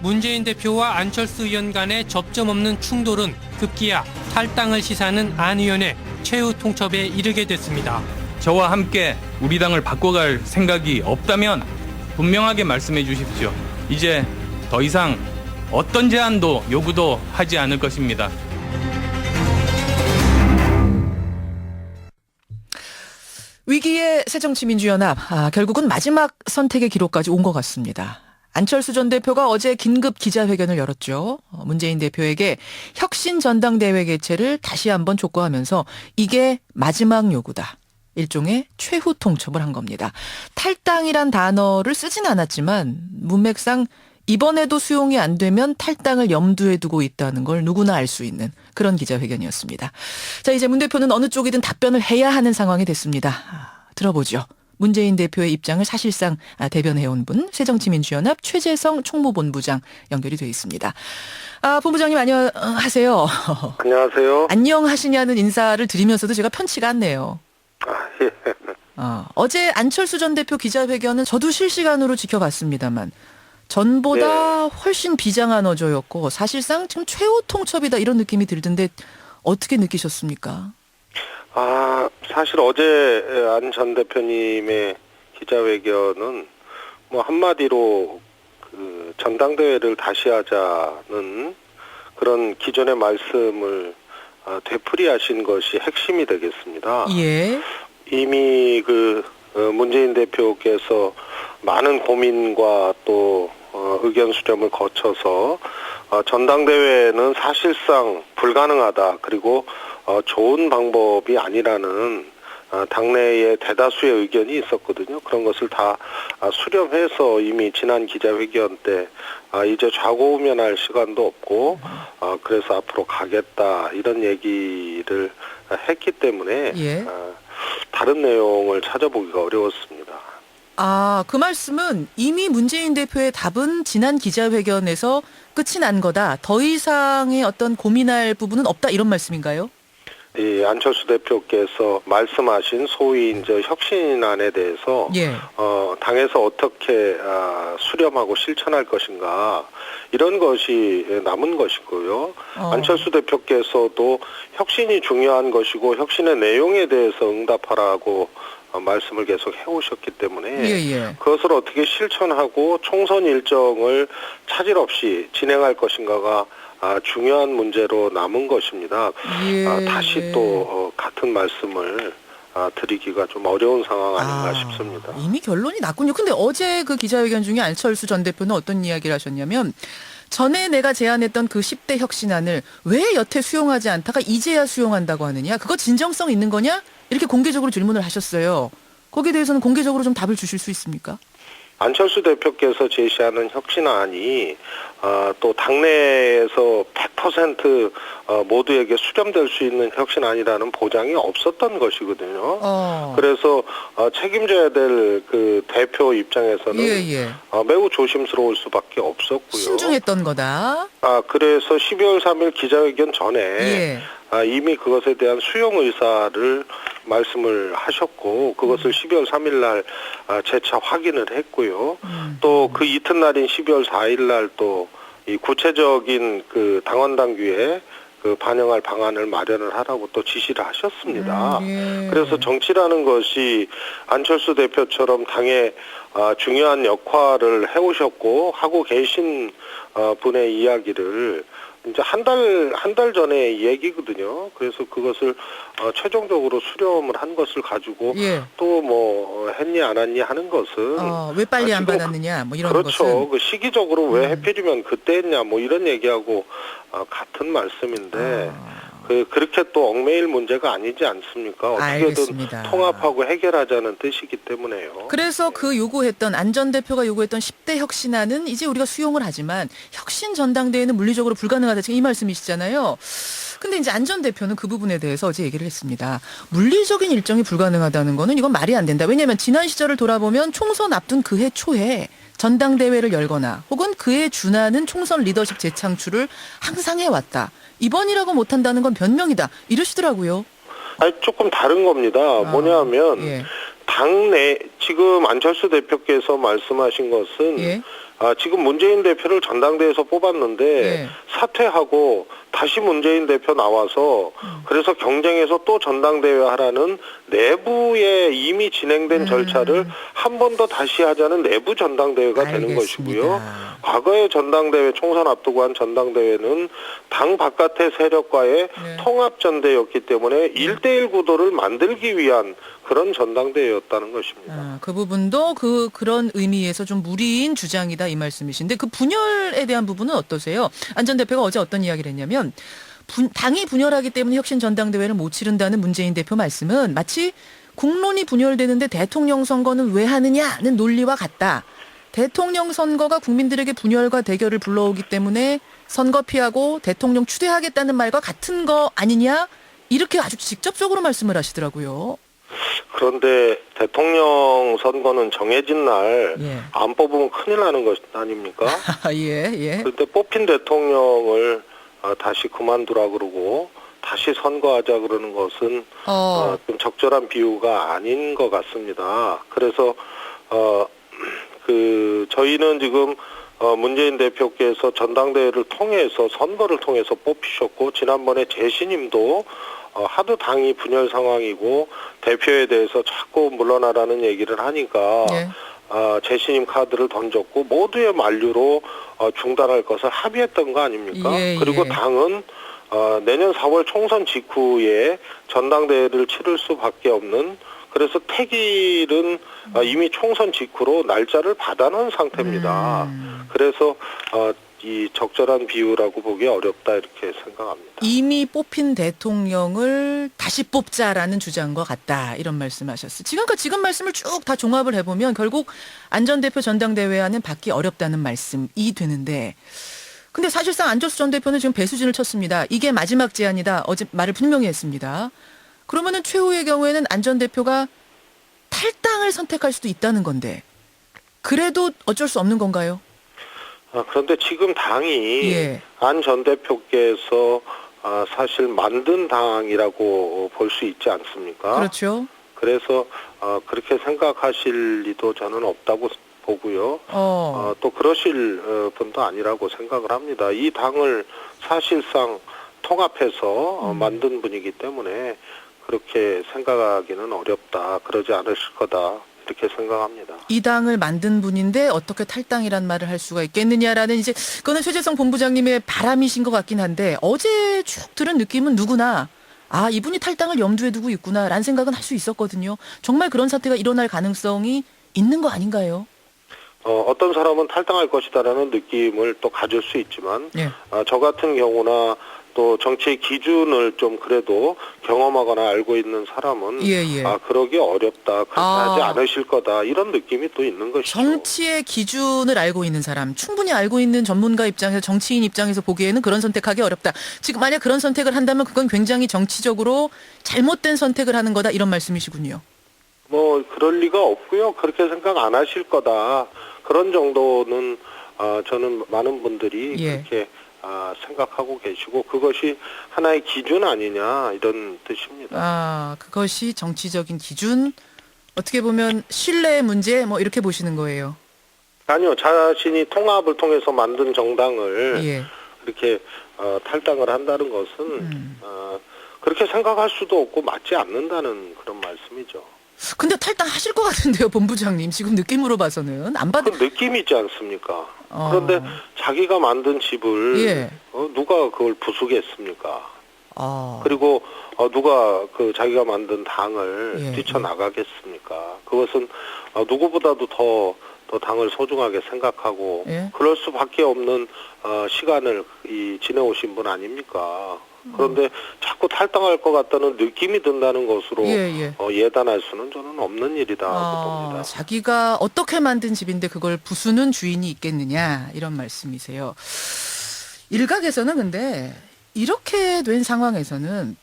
문재인 대표와 안철수 의원 간의 접점 없는 충돌은 급기야 탈당을 시사하는 안 의원의 최후 통첩에 이르게 됐습니다. 저와 함께 우리 당을 바꿔갈 생각이 없다면 분명하게 말씀해 주십시오. 이제 더 이상 어떤 제안도 요구도 하지 않을 것입니다. 위기의 새정치민주연합, 결국은 마지막 선택의 기로까지 온 것 같습니다. 안철수 전 대표가 어제 긴급 기자회견을 열었죠. 문재인 대표에게 혁신 전당대회 개최를 다시 한번 촉구하면서 이게 마지막 요구다. 일종의 최후 통첩을 한 겁니다. 탈당이란 단어를 쓰진 않았지만 문맥상 이번에도 수용이 안 되면 탈당을 염두에 두고 있다는 걸 누구나 알 수 있는 그런 기자회견이었습니다. 자, 이제 문 대표는 어느 쪽이든 답변을 해야 하는 상황이 됐습니다. 들어보죠. 문재인 대표의 입장을 사실상 대변해온 분, 새정치민주연합 최재성 총무본부장 연결이 돼 있습니다. 본부장님 안녕하세요. 안녕하세요. 안녕하시냐는 인사를 드리면서도 제가 편치가 않네요. 예. 어제 안철수 전 대표 기자회견은 저도 실시간으로 지켜봤습니다만 전보다 훨씬 비장한 어조였고 사실상 지금 최후 통첩이다 이런 느낌이 들던데 어떻게 느끼셨습니까? 사실 어제 안 전 대표님의 기자회견은 뭐 한마디로 그 전당대회를 다시 하자는 그런 기존의 말씀을 되풀이하신 것이 핵심이 되겠습니다. 예. 이미 문재인 대표께서 많은 고민과 또 의견 수렴을 거쳐서 전당대회는 사실상 불가능하다. 그리고 좋은 방법이 아니라는 당내의 대다수의 의견이 있었거든요. 그런 것을 다 수렴해서 이미 지난 기자회견 때 이제 좌고우면할 시간도 없고 그래서 앞으로 가겠다 이런 얘기를 했기 때문에 예. 다른 내용을 찾아보기가 어려웠습니다. 그 말씀은 이미 문재인 대표의 답은 지난 기자회견에서 끝이 난 거다. 더 이상의 어떤 고민할 부분은 없다 이런 말씀인가요? 이 안철수 대표께서 말씀하신 소위 이제 혁신안에 대해서 예. 당에서 어떻게 수렴하고 실천할 것인가 이런 것이 남은 것이고요. 안철수 대표께서도 혁신이 중요한 것이고 혁신의 내용에 대해서 응답하라고 말씀을 계속 해오셨기 때문에 그것을 어떻게 실천하고 총선 일정을 차질 없이 진행할 것인가가 중요한 문제로 남은 것입니다. 다시 또 같은 말씀을 드리기가 좀 어려운 상황 아닌가 싶습니다. 이미 결론이 났군요. 근데 어제 그 기자회견 중에 안철수 전 대표는 어떤 이야기를 하셨냐면 전에 내가 제안했던 그 10대 혁신안을 왜 여태 수용하지 않다가 이제야 수용한다고 하느냐. 그거 진정성 있는 거냐? 이렇게 공개적으로 질문을 하셨어요. 거기에 대해서는 공개적으로 좀 답을 주실 수 있습니까? 안철수 대표께서 제시하는 혁신안이 또 당내에서 100% 모두에게 수렴될 수 있는 혁신안이라는 보장이 없었던 것이거든요. 그래서 책임져야 될 그 대표 입장에서는 매우 조심스러울 수밖에 없었고요. 신중했던 거다. 그래서 12월 3일 기자회견 전에 이미 그것에 대한 수용 의사를 말씀을 하셨고 그것을 12월 3일 날 재차 확인을 했고요. 또 그 이튿날인 12월 4일 날 또 이 구체적인 그 당원 당규에 그 반영할 방안을 마련을 하라고 또 지시를 하셨습니다. 그래서 정치라는 것이 안철수 대표처럼 당의 중요한 역할을 해오셨고 하고 계신 분의 이야기를 이제 한 달 전에 얘기거든요. 그래서 그것을 최종적으로 수렴을 한 것을 가지고 또 뭐 했니 안 했니 하는 것은 왜 빨리 안 받았느냐 뭐 이런 그렇죠. 것은. 그 시기적으로 왜 하필이면 그때 했냐 뭐 이런 얘기하고 같은 말씀인데 그렇게 또 얽매일 문제가 아니지 않습니까? 어떻게든 알겠습니다. 통합하고 해결하자는 뜻이기 때문에요. 그래서 그 요구했던 안 전 대표가 요구했던 10대 혁신안은 이제 우리가 수용을 하지만 혁신 전당대회는 물리적으로 불가능하다 지금 이 말씀이시잖아요. 근데 이제 안 전 대표는 그 부분에 대해서 어제 얘기를 했습니다. 물리적인 일정이 불가능하다는 거는 이건 말이 안 된다. 왜냐하면 지난 시절을 돌아보면 총선 앞둔 그해 초에 전당대회를 열거나 혹은 그에 준하는 총선 리더십 재창출을 항상 해왔다. 이번이라고 못한다는 건 변명이다. 이러시더라고요. 조금 다른 겁니다. 뭐냐면 당내 지금 안철수 대표께서 말씀하신 것은 예. 지금 문재인 대표를 전당대회에서 뽑았는데 예. 사퇴하고 다시 문재인 대표 나와서 그래서 경쟁해서 또 전당대회 하라는 내부에 이미 진행된 절차를 한 번 더 다시 하자는 내부 전당대회가 되는 알겠습니다. 것이고요. 과거의 전당대회 총선 앞두고 한 전당대회는 당 바깥의 세력과의 네. 통합전대였기 때문에 1대1 구도를 만들기 위한 그런 전당대회였다는 것입니다. 그 부분도 그런 의미에서 좀 무리인 주장이다 이 말씀이신데 그 분열에 대한 부분은 어떠세요? 안 전 대표가 어제 어떤 이야기를 했냐면 당이 분열하기 때문에 혁신 전당대회를 못 치른다는 문재인 대표 말씀은 마치 국론이 분열되는데 대통령 선거는 왜 하느냐는 논리와 같다. 대통령 선거가 국민들에게 분열과 대결을 불러오기 때문에 선거 피하고 대통령 추대하겠다는 말과 같은 거 아니냐? 이렇게 아주 직접적으로 말씀을 하시더라고요. 그런데 대통령 선거는 정해진 날 안 예. 뽑으면 큰일 나는 것 아닙니까? 예, 예. 그런데 뽑힌 대통령을 다시 그만두라 그러고 다시 선거하자 그러는 것은 좀 적절한 비유가 아닌 것 같습니다. 그래서 저희는 지금 문재인 대표께서 전당대회를 통해서 선거를 통해서 뽑히셨고 지난번에 재신임도 하도 당이 분열 상황이고 대표에 대해서 자꾸 물러나라는 얘기를 하니까 예. 재신임 카드를 던졌고 모두의 만류로 중단할 것을 합의했던 거 아닙니까? 예, 그리고 예. 당은 내년 4월 총선 직후에 전당대회를 치를 수밖에 없는 그래서 택일은 이미 총선 직후로 날짜를 받아놓은 상태입니다. 그래서 이 적절한 비유라고 보기 어렵다 이렇게 생각합니다. 이미 뽑힌 대통령을 다시 뽑자라는 주장과 같다 이런 말씀하셨어요. 지금 말씀을 쭉 다 종합을 해보면 결국 안 전 대표 전당대회와는 받기 어렵다는 말씀이 되는데 근데 사실상 안철수 전 대표는 지금 배수진을 쳤습니다. 이게 마지막 제안이다. 어제 말을 분명히 했습니다. 그러면은 최후의 경우에는 안 전 대표가 탈당을 선택할 수도 있다는 그래도 어쩔 수 없는 건가요? 그런데 지금 당이 예. 안 전 대표께서 사실 만든 당이라고 볼 수 있지 않습니까? 그렇죠. 그래서 그렇게 생각하실 리도 저는 없다고 보고요. 또 그러실 분도 아니라고 생각을 합니다. 이 당을 사실상 통합해서 만든 분이기 때문에 그렇게 생각하기는 어렵다. 그러지 않으실 거다. 이렇게 생각합니다. 이 당을 만든 분인데 어떻게 탈당이란 말을 할 수가 있겠느냐라는 그거는 최재성 본부장님의 바람이신 것 같긴 한데 어제 쭉 들은 느낌은 누구나 이분이 탈당을 염두에 두고 있구나라는 생각은 할 수 있었거든요. 정말 그런 사태가 일어날 가능성이 있는 거 아닌가요? 어떤 사람은 탈당할 것이다라는 느낌을 또 가질 수 있지만 예. 저 같은 경우나 또 정치의 기준을 좀 그래도 경험하거나 알고 있는 사람은 예. 그러기 어렵다. 그렇게 하지 않으실 거다. 이런 느낌이 또 있는 것이죠. 정치의 기준을 알고 있는 사람, 충분히 알고 있는 전문가 입장에서 정치인 입장에서 보기에는 그런 선택하기 어렵다. 지금 만약 그런 선택을 한다면 그건 굉장히 정치적으로 잘못된 선택을 하는 거다. 이런 말씀이시군요. 그럴 리가 없고요. 그렇게 생각 안 하실 거다. 그런 정도는 저는 많은 분들이 그렇게 생각하고 계시고 그것이 하나의 기준 아니냐 이런 뜻입니다. 그것이 정치적인 기준, 어떻게 보면 신뢰의 문제 이렇게 보시는 거예요. 아니요. 자신이 통합을 통해서 만든 정당을 이렇게 탈당을 한다는 것은 그렇게 생각할 수도 없고 맞지 않는다는 그런 말씀이죠. 근데 탈당하실 것 같은데요, 본부장님. 지금 느낌으로 봐서는. 그 느낌이 있지 않습니까? 그런데 자기가 만든 집을 누가 그걸 부수겠습니까? 그리고 누가 자기가 만든 당을 뛰쳐나가겠습니까? 그것은 누구보다도 더 당을 소중하게 생각하고 그럴 수밖에 없는 시간을 지내오신 분 아닙니까? 그런데 자꾸 탈당할 것 같다는 느낌이 든다는 것으로 예단할 수는 저는 없는 일이라고 봅니다. 자기가 어떻게 만든 집인데 그걸 부수는 주인이 있겠느냐 이런 말씀이세요. 일각에서는 근데 이렇게 된 상황에서는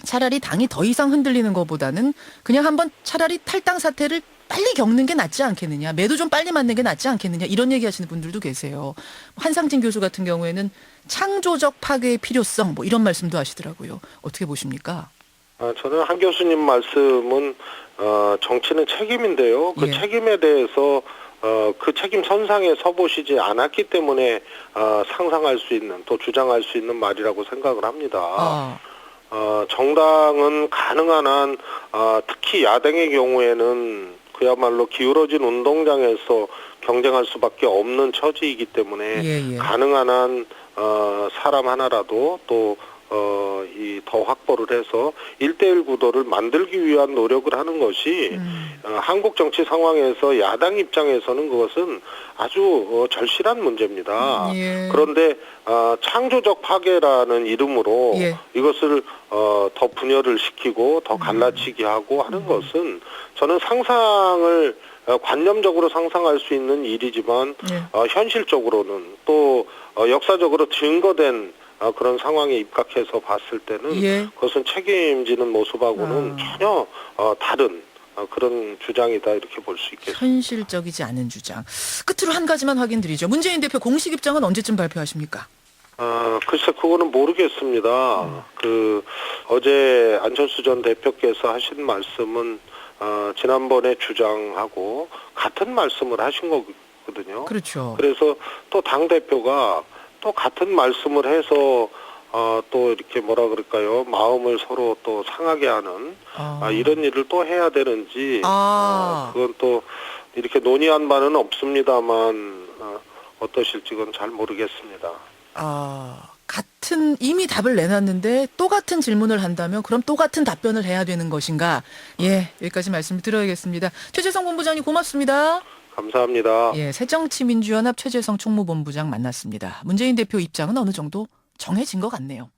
차라리 당이 더 이상 흔들리는 것보다는 그냥 한번 차라리 탈당 사태를 빨리 겪는 게 낫지 않겠느냐. 매도 좀 빨리 맞는 게 낫지 않겠느냐. 이런 얘기하시는 분들도 계세요. 한상진 교수 같은 경우에는 창조적 파괴의 필요성 이런 말씀도 하시더라고요. 어떻게 보십니까? 저는 한 교수님 말씀은 정치는 책임인데요. 그 예. 책임에 대해서 그 책임 선상에 서보시지 않았기 때문에 상상할 수 있는 또 주장할 수 있는 말이라고 생각을 합니다. 정당은 가능한 한 특히 야당의 경우에는 그야말로 기울어진 운동장에서 경쟁할 수밖에 없는 처지이기 때문에 가능한 한 사람 하나라도 또 더 확보를 해서 1대1 구도를 만들기 위한 노력을 하는 것이 한국 정치 상황에서 야당 입장에서는 그것은 아주 절실한 문제입니다. 그런데 창조적 파괴라는 이름으로 이것을 더 분열을 시키고 더 갈라치기 하고 하는 것은 저는 상상을 관념적으로 상상할 수 있는 일이지만 현실적으로는 또 역사적으로 증거된 그런 상황에 입각해서 봤을 때는 그것은 책임지는 모습하고는 전혀 다른 그런 주장이다 이렇게 볼 수 있겠습니다. 현실적이지 않은 주장. 끝으로 한 가지만 확인드리죠. 문재인 대표 공식 입장은 언제쯤 발표하십니까? 글쎄 그거는 모르겠습니다. 어제 안철수 전 대표께서 하신 말씀은 지난번에 주장하고 같은 말씀을 하신 거거든요. 그렇죠. 그래서 또 당대표가 또 같은 말씀을 해서 또 이렇게 뭐라 그럴까요? 마음을 서로 또 상하게 하는 이런 일을 또 해야 되는지 그건 또 이렇게 논의한 바는 없습니다만 어떠실지 그건 잘 모르겠습니다. 이미 답을 내놨는데 또 같은 질문을 한다면 그럼 또 같은 답변을 해야 되는 것인가? 여기까지 말씀을 드려야겠습니다. 최재성 본부장님 고맙습니다. 감사합니다. 새정치민주연합 최재성 총무본부장 만났습니다. 문재인 대표 입장은 어느 정도 정해진 것 같네요.